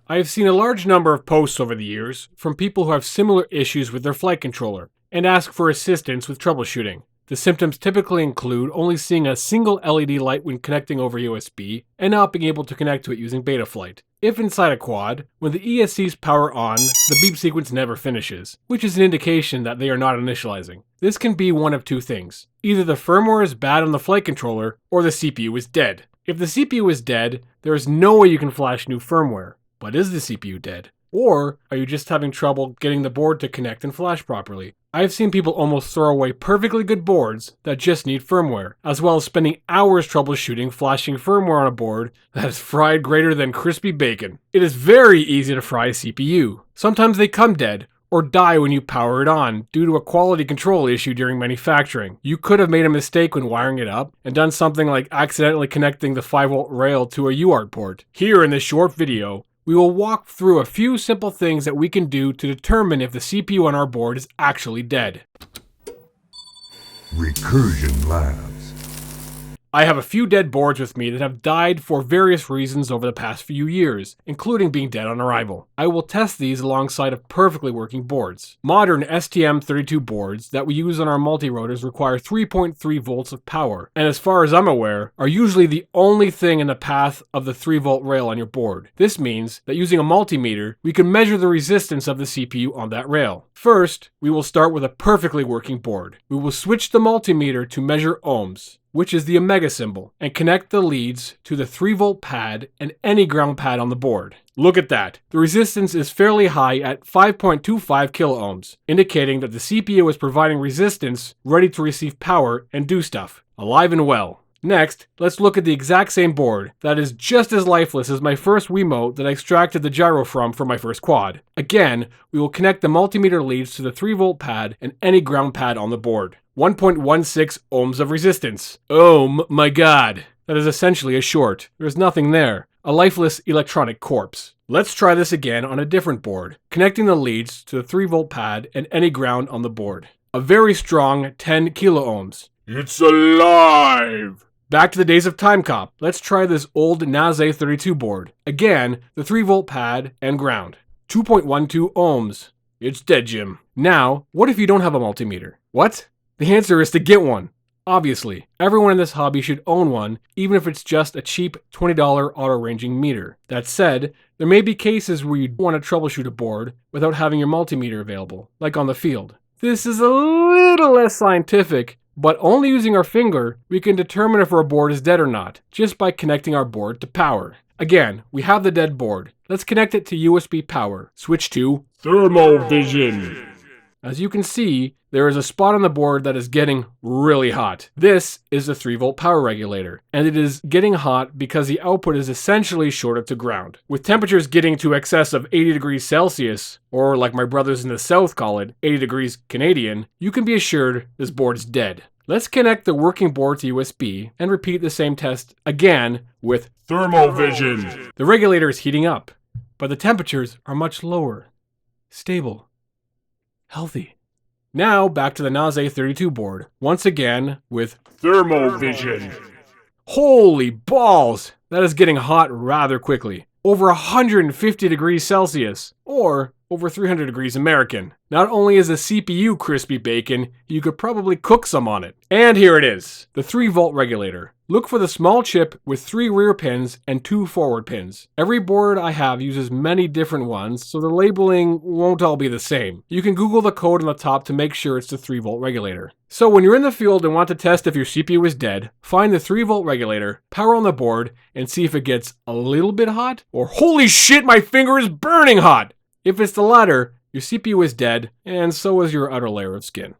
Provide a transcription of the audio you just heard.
I have seen a large number of posts over the years from people who have similar issues with their flight controller and ask for assistance with troubleshooting. The symptoms typically include only seeing a single LED light when connecting over USB and not being able to connect to it using Betaflight. If inside a quad, when the ESCs power on, the beep sequence never finishes, which is an indication that they are not initializing. This can be one of two things. Either the firmware is bad on the flight controller, or the CPU is dead. If the CPU is dead, there is no way you can flash new firmware. But is the CPU dead? Or are you just having trouble getting the board to connect and flash properly? I have seen people almost throw away perfectly good boards that just need firmware, as well as spending hours troubleshooting flashing firmware on a board that is fried greater than crispy bacon. It is very easy to fry a CPU. Sometimes they come dead, or die when you power it on due to a quality control issue during manufacturing. You could have made a mistake when wiring it up and done something like accidentally connecting the 5-volt rail to a UART port. Here in this short video, we will walk through a few simple things that we can do to determine if the CPU on our board is actually dead. Recursion Labs. I have a few dead boards with me that have died for various reasons over the past few years, including being dead on arrival. I will test these alongside of perfectly working boards. Modern STM32 boards that we use on our multi-rotors require 3.3 volts of power, and as far as I'm aware, are usually the only thing in the path of the 3-volt rail on your board. This means that using a multimeter, we can measure the resistance of the CPU on that rail. First, we will start with a perfectly working board. We will switch the multimeter to measure ohms, which is the omega symbol, and connect the leads to the 3-volt pad and any ground pad on the board. Look at that. The resistance is fairly high at 5.25 kiloohms, indicating that the CPU is providing resistance ready to receive power and do stuff. Alive and well. Next, let's look at the exact same board that is just as lifeless as my first Wiimote that I extracted the gyro from for my first quad. Again, we will connect the multimeter leads to the 3-volt pad and any ground pad on the board. 1.16 ohms of resistance. Oh my god. That is essentially a short. There's nothing there. A lifeless electronic corpse. Let's try this again on a different board, connecting the leads to the 3-volt pad and any ground on the board. A very strong 10 kiloohms. It's alive! Back to the days of Time Cop. Let's try this old NAS-A32 board. Again, the 3-volt pad and ground. 2.12 ohms. It's dead, Jim. Now, what if you don't have a multimeter? What? The answer is to get one. Obviously, everyone in this hobby should own one, even if it's just a cheap $20 auto-ranging meter. That said, there may be cases where you want to troubleshoot a board without having your multimeter available, like on the field. This is a little less scientific, but only using our finger, we can determine if our board is dead or not, just by connecting our board to power. Again, we have the dead board. Let's connect it to USB power. Switch to Thermal Vision. As you can see, there is a spot on the board that is getting really hot. This is the 3-volt power regulator, and it is getting hot because the output is essentially shorted to ground. With temperatures getting to excess of 80 degrees Celsius, or like my brothers in the South call it, 80 degrees Canadian, you can be assured this board is dead. Let's connect the working board to USB and repeat the same test again with Thermal Vision. The regulator is heating up, but the temperatures are much lower, stable, healthy. Now back to the NAS-A32 board, once again with Thermal Vision. Holy balls! That is getting hot rather quickly. Over 150 degrees Celsius, or over 300 degrees American. Not only is the CPU crispy bacon, you could probably cook some on it. And here it is, the 3-volt regulator. Look for the small chip with 3 rear pins and 2 forward pins. Every board I have uses many different ones, so the labeling won't all be the same. You can Google the code on the top to make sure it's the 3-volt regulator. So when you're in the field and want to test if your CPU is dead, find the 3-volt regulator, power on the board, and see if it gets a little bit hot, or holy shit, my finger is burning hot! If it's the latter, your CPU is dead, and so is your outer layer of skin.